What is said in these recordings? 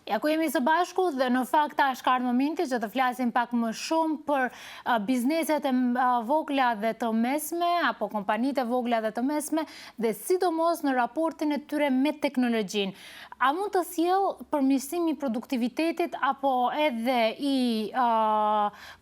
Ако jemi së bashku dhe në fakt tash ka ardhur momenti që të flasim pak më shumë për bizneset e vogla dhe të mesme apo kompanitë e vogla dhe të mesme dhe sidomos në raportin e tyre me teknologjinë. A mund të sjell përmirësimi i produktivitetit apo edhe i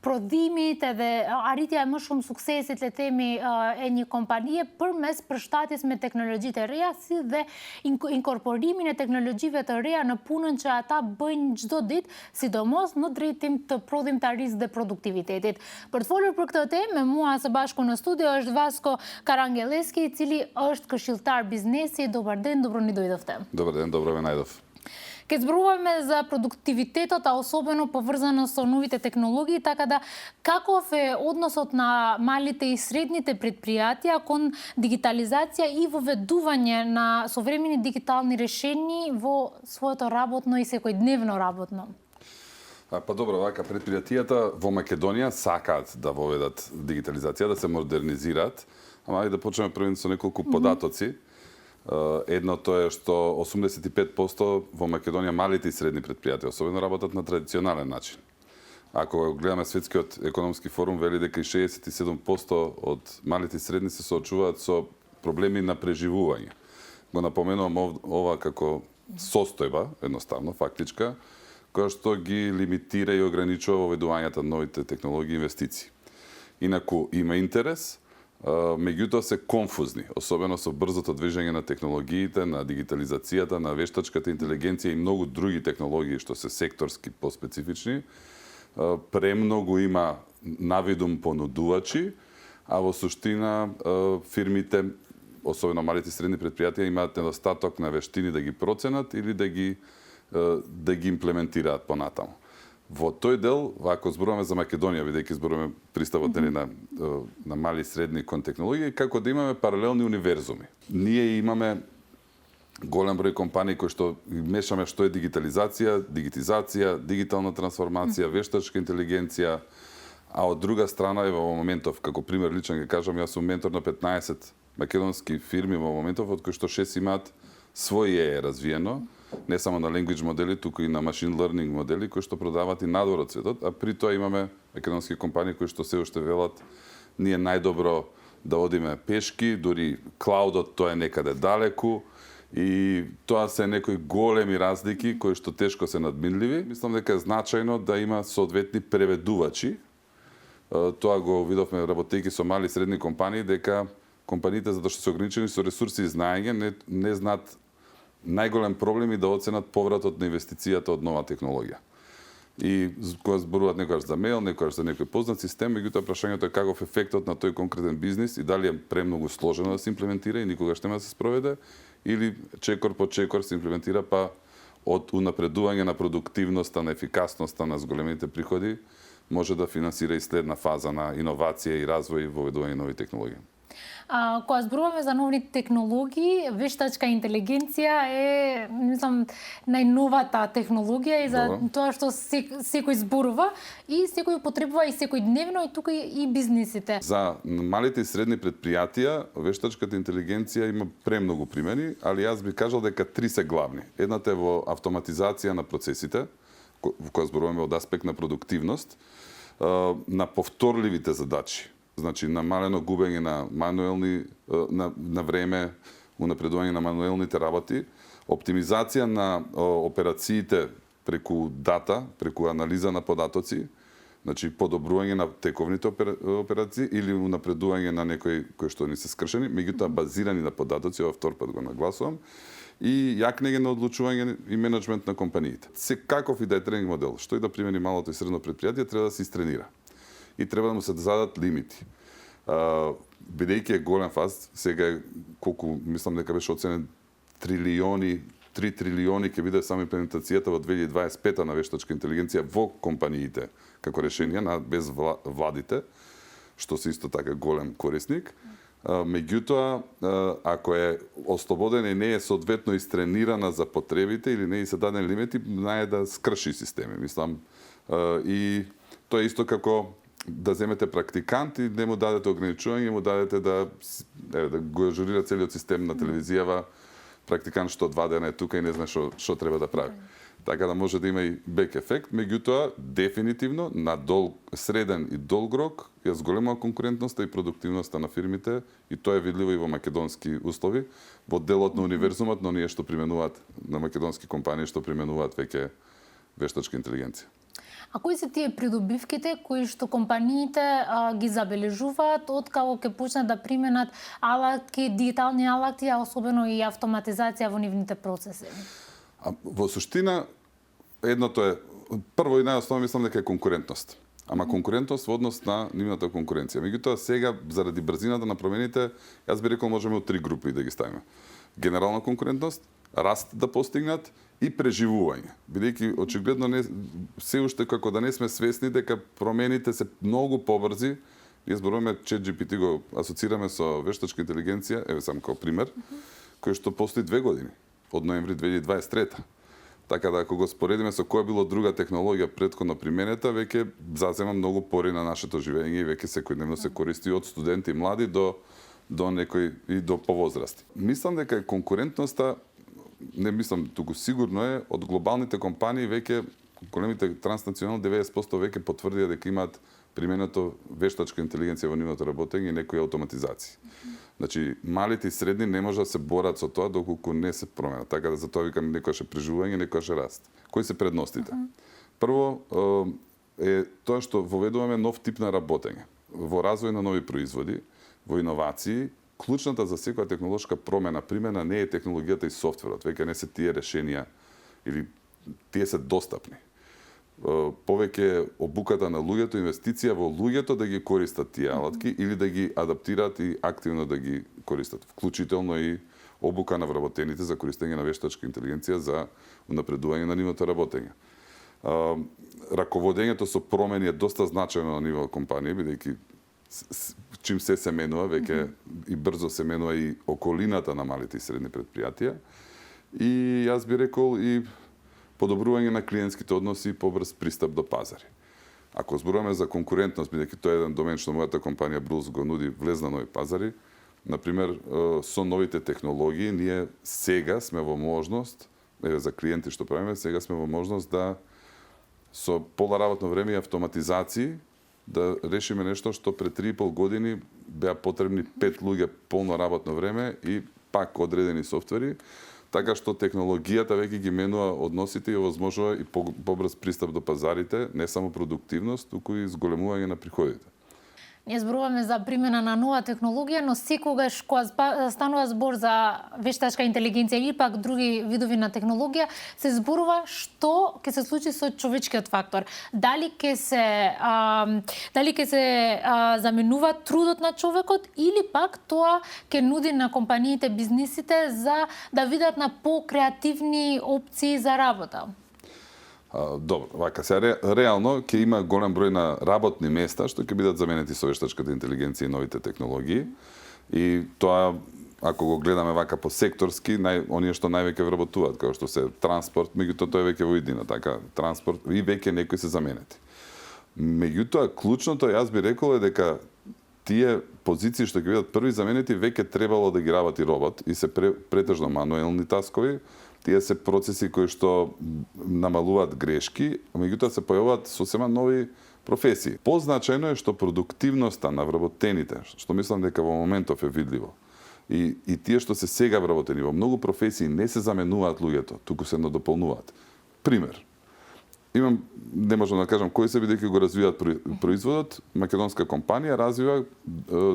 prodhimit edhe arritja e më shumë suksesit le themi e një kompanie përmes përshtatjes me teknologjitë e reja si dhe inkorporimin e teknologjive të reja në punën që ata bëjnë çdo ditë, sidomos në drejtim të prodhimtarisë dhe produktivitetit. Për të folur për këtë temë, me mua së bashku në studio është Vasko Karangeleski, i cili është këshilltar biznesi. Dobar den, dobro ni dojdofte. Dobar den, dobro me najdov. Keď зборуваме за продуктивитетот, а особено поврзано со новите технологии, така да каков е односот на малите и средните предпријатија кон дигитализација и воведување на современи дигитални решени во своето работно и секојдневно работно? Па добро, вака предпријатијата во Македонија сакаат да воведат дигитализација, да се модернизираат, ама и да почнеме првен со неколку податоци. Едното е што 85% во Македонија малите и средни предпријатија особено работат на традиционален начин. Ако гледаме Светскиот економски форум, вели дека и 67% од малите и средни се соочуваат со проблеми на преживување. Го напоменувам ова како состојба, едноставно, фактичка, која што ги лимитира и ограничува воведувањето на новите технологии и инвестиции. Инаку има интерес, меѓутоа се конфузни, особено со брзото движење на технологиите, на дигитализацијата, на вештачката интелигенција и многу други технологии што се секторски поспецифични. Премногу има навидум понудувачи, а во суштина фирмите, особено малите и средни предпријатија, имаат недостаток на вештини да ги проценат или да ги имплементираат понатаму. Во тој дел, ако зборуваме за Македонија, бидејќи зборуваме приставот на мали и средни кон технологија, како да имаме паралелни универзуми. Ние имаме голем број компании кои што мешаме што е дигитализација, дигитизација, дигитална трансформација, вештачка интелигенција, а од друга страна е во моментов, како пример личен ќе кажам, јас сум ментор на 15 македонски фирми во моментов, од кои што 6 имаат своје развиено, не само на language модели, туку и на machine learning модели кои што продаваат и надвор од светот, а при тоа имаме македонски компании кои што се уште велат ние најдобро да одиме пешки, дури клаудот тоа е некаде далеку и тоа се некои големи разлики кои што тешко се надминливи. Мислам дека е значајно да има соодветни преведувачи. Тоа го видовме работејќи со мали и средни компании, дека компаниите затоа што се ограничени со ресурси и знаење не знаат најголем проблем и да оценат повратот на инвестицијата од нова технологија. И кога зборуваат некогаш за мејл, некогаш за некој познат систем, меѓутоа прашањето е каков ефектот на тој конкретен бизнис и дали е премногу сложено да се имплементира и никогаш нема да се спроведе, или чекор по чекор се имплементира, па од унапредување на продуктивноста, на ефикасноста на зголемените приходи може да финансира и следна фаза на иновација и развој и воведување на нови технологии. Кога зборуваме за нови технологии, вештачка интелигенција е, мислам, најновата технологија и за тоа што секој зборува и секој употребува и секојдневно и тука и бизнисите. За малите и средни предпријатија, вештачката интелигенција има премногу примери, али јас би кажал дека 3 се главни. Едната е во автоматизација на процесите, во која зборуваме од аспект на продуктивност, на повторливите задачи. Значи, намалено губење на мануелни, на време, унапредување на мануелните работи, оптимизација на операциите преку дата, преку анализа на податоци, значи подобрување на тековните операции или унапредување на некои кои што ни се скршени, меѓутоа базирани на податоци, ова втор пат го нагласувам, и јакнење на одлучување и менеджмент на компаниите. Секаков и да е тренинг модел, што и да примени малото и средно предпријатие, треба да се истренира. И треба да му се зададат лимити. Бидејќи е голем фаст, сега е колку, мислам дека беше оценен 3 трилиони ќе биде само имплементацијата во 2025 на вештачка интелигенција во компаниите како решение без владите, што се исто така голем корисник. Меѓутоа, ако е ослободена и не е соодветно истренирана за потребите или не е се дадени лимити, најде да скрши системи, мислам. И тоа е исто како да земете практикант и не му дадете ограничување, му дадете да го ажурира целиот систем на телевизијава, практикант што 2 дена е тука и не знае што треба да прави. така да може да има и бек ефект, меѓутоа дефинитивно на среден и долг рок ја зголемува конкурентноста и продуктивноста на фирмите и тоа е видливо и во македонски услови, во делот на универзумот, но ние што применуваат на македонски компании што применуваат веќе вештачка интелигенција. А кои се тие придобивките кои што компаниите ги забележуваат откако ќе почнат да применат алатки, дигитални алатки, а особено и автоматизација во нивните процеси? Во суштина, едното е, прво и најосновно мислам дека е конкурентност. Ама конкурентност во однос на нивната конкуренција. Меѓутоа сега заради брзината на промените, јас би рекол можеме од 3 групи да ги ставиме. Генерална конкурентност, раст да постигнат и преживување. Бидејќи очигледно се уште како да не сме свесни дека промените се многу побрзи. Ние зборуваме ChatGPT го асоцираме со вештачка интелигенција, еве сам како пример, кој што постои 2 години, од ноември 2023. Така да ако го споредиме со која било друга технологија претходно применета, веќе зазема многу пори на нашето живење и веќе секојдневно се користи од студенти и млади до некои и до повозрасти. Мислам дека конкурентноста, не мислам, туку сигурно е, од глобалните компании веќе, големите транснационални 90% веќе потврдија дека имаат применето вештачка интелигенција во нивното работење и некои автоматизации. Значи, малите и средни не може да се борат со тоа доколку не се променат. Така да затоа викам некојаш е преживување, некојаш е раст. Кои се предностите? Прво е тоа што воведуваме нов тип на работење. Во развој на нови производи, во иновации, клучната за секоја технолошка примена не е технологијата и софтверот, веќе не се тие решенија или тие се достапни. Повеќе обуката на луѓето, инвестиција во луѓето да ги користат тие алатки или да ги адаптираат и активно да ги користат, вклучително и обука на вработените за користење на вештачка интелигенција за унапредување на нивото работење. Раководењето со промени е доста значајно на ниво компанија, бидејќи чим се менува, веќе и брзо се менува и околината на малите и средни предпријатија. И јас би рекол и подобрување на клиентските односи и побрз пристап до пазари. Ако зборуваме за конкурентност, бидејќи тоа е еден домен што мојата компанија Брулс го нуди, влез на нови пазари, например, со новите технологии, ние сега сме во можност, за клиенти што правиме, сега сме во можност да со пола работно време и автоматизации да решиме нешто што пред 3,5 години беа потребни 5 луѓе полно работно време и пак одредени софтвери, така што технологијата веќе ги менува односите и овозможува и побрз пристап до пазарите, не само продуктивност, туку и зголемување на приходите. Ние зборуваме за примена на нова технологија, но секогаш кога станува збор за вештачка интелигенција или пак други видови на технологија, се зборува што ќе се случи со човечкиот фактор. Дали ќе се заменува трудот на човекот или пак тоа ќе нуди на компаниите, бизнисите за да видат на покреативни опции за работа. Добро, вака се реално ќе има голем број на работни места што ќе бидат заменети со вештачката интелигенција и новите технологии. И тоа, ако го гледаме вака по секторски, оние што највеќе вработуваат, како што се транспорт, меѓутоа тоа е веќе во иднина, така, транспорт и веќе некои се заменети. Меѓутоа, клучното, јас би рекол, е дека тие позиции што ќе бидат први заменети, веќе требало да ги работи робот и се претежно мануелни таскови. Тие се процеси кои што намалуваат грешки, меѓутоа се појавуваат сосема нови професии. Позначајно е што продуктивноста на вработените, што мислам дека во моментов е видливо, и тие што се сега вработени во многу професии не се заменуваат луѓето, туку се надополнуваат. Пример. Не можам да кажам кој се, бидејќи го развиваат производот, македонска компанија развива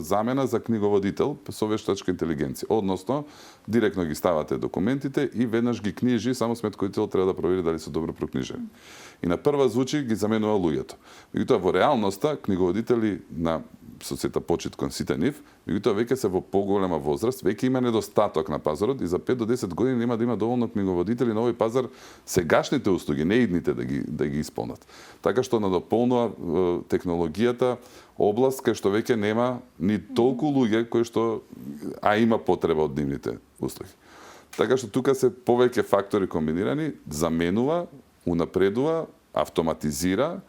замена за книговодител со вештачка интелигенција. Односно, директно ги ставате документите и веднаш ги книжи, само сметководител треба да провери дали се добро прокнижени. И на прва звучи ги заменува луѓето. Меѓутоа во реалноста книговодители на со сета почит кон сите нив, меѓутоа веќе се во поголема возраст, веќе има недостаток на пазарот и за 5 до 10 години нема да има доволно книговодители на овој пазар сегашните услуги, не идните да ги исполнат. Така што надополнува технологијата област кај што веќе нема ни толку луѓе кои што има потреба од нивните услуги. Така што тука се повеќе фактори комбинирани, заменува, унапредува, автоматизира,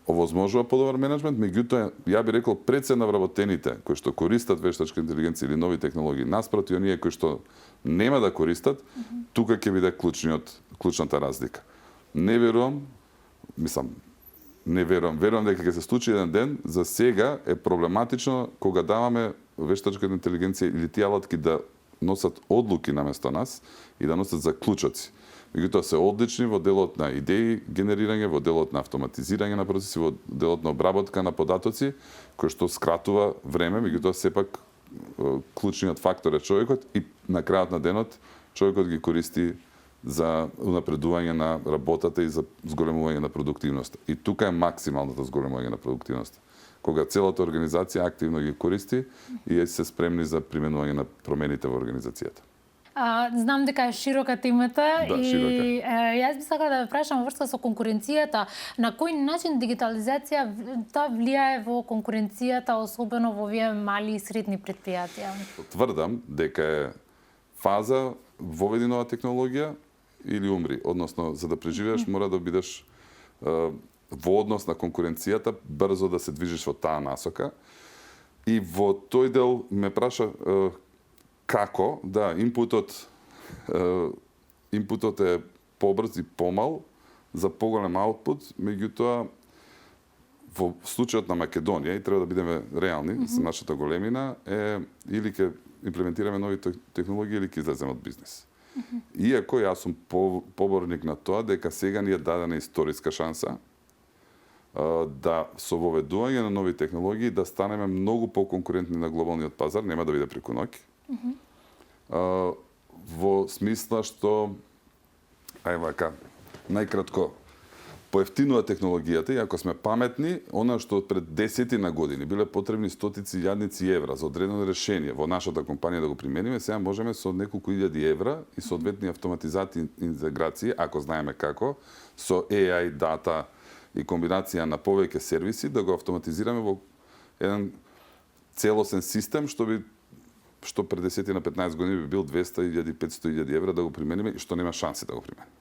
овозможува подобар менеджмент, меѓутоа ја би рекол пред се на вработените кои што користат вештачка интелигенција или нови технологии, наспроти оние кои што нема да користат, тука ќе биде клучната разлика. Не верувам, верувам дека ќе се случи еден ден. За сега е проблематично кога даваме вештачката интелигенција или тие алатки да носат одлуки наместо нас и да носат заклучоци. Меѓутоа се одлични во делот на идеи генерирање, во делот на автоматизирање на процеси, во делот на обработка на податоци, кој што скратува време, меѓутоа сепак клучниот фактор е човекот и на крајот на денот човекот ги користи за унапредување на работата и за зголемување на продуктивноста. И тука е максималното зголемување на продуктивноста. Кога целата организација активно ги користи и се спремни за применување на промените во организацијата. Знам дека е широка темата широка. И јас би сакала да ве прашам во врска со конкуренцијата, на кој начин дигитализацијата влијае во конкуренцијата, особено во овие мали и средни предпријатија? Тврдам дека е фаза воведи нова технологија или умри, односно за да преживееш мора да бидеш во однос на конкуренцијата, брзо да се движиш во таа насока. И во тој дел ме праша како, да, инпутот е побрз и помал за поголем аутпут, меѓутоа во случајот на Македонија, и треба да бидеме реални за нашата големина, е или ќе имплементираме нови технологии или ќе излеземе од бизнес. Иако јас сум поборник на тоа дека сега ни е дадена историска шанса да со воведување на нови технологии да станеме многу поконкурентни на глобалниот пазар, нема да биде преку ноќ. Во смисла што најкратко поевтинува технологијата и ако сме паметни, она што пред 10 години биле потребни стотици илјадници евра за одредено решение во нашата компанија да го примениме, сега можеме со неколку илјади евра и соодветни автоматизати интеграции, ако знаеме како, со AI, дата и комбинација на повеќе сервиси да го автоматизираме во еден целосен систем што пред 10 на 15 години би бил 200.000, 500.000 евра да го примениме и што нема шанси да го примениме.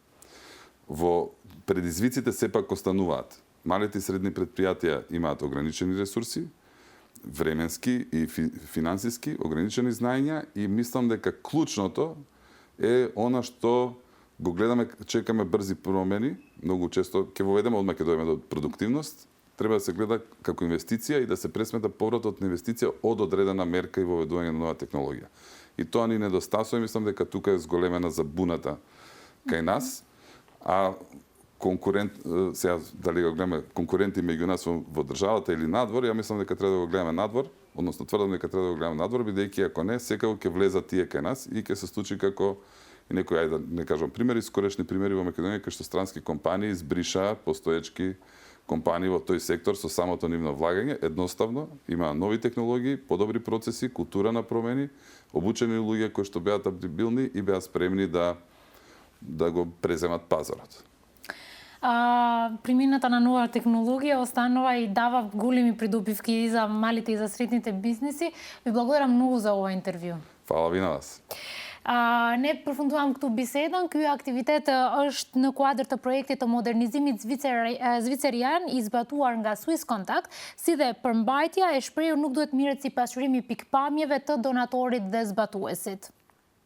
Во предизвиците сепак остануваат. Малите и средни предпријатија имаат ограничени ресурси, временски и финансиски, ограничени знаења и мислам дека клучното е она што го гледаме, чекаме брзи промени, многу често ќе воведеме одма ќе дојдеме до продуктивност, треба да се гледа како инвестиција и да се пресмета повратот на инвестиција од одредена мерка и воведување на нова технологија. И тоа ни недостасува, мислам дека тука е зголемена забуната кај нас, а сега дали го гледаме конкуренти меѓу нас во државата или надвор, ја мислам дека треба да го гледаме надвор, односно тврдам дека треба да го гледаме надвор, бидејќи ако не, секако ќе влезат тие кај нас и ќе се случи како и некои, ајде да не кажам примери, скорешни примери во Македонија кај што странски компании избришаа постоечки компании во тој сектор со самото нивно влагање, едноставно има нови технологии, подобри процеси, култура на промени, обучени луѓе кои што беа адаптибилни и беа спремни да го преземат пазарот. Примината на нова технологија останува и дава големи придобивки и за малите и за средните бизнеси. Ви благодарам многу за ова интервју. Фала ви на вас. Не профундувам këtu bisedën, ky aktivitet është në kuadër të projektit të modernizimit zvicerian i zbatuar nga Swiss Contact, si dhe përmbajtja e shprehur nuk duhet mirët si pasqyrimi pikpamjeve të donatorit dhe zbatuesit.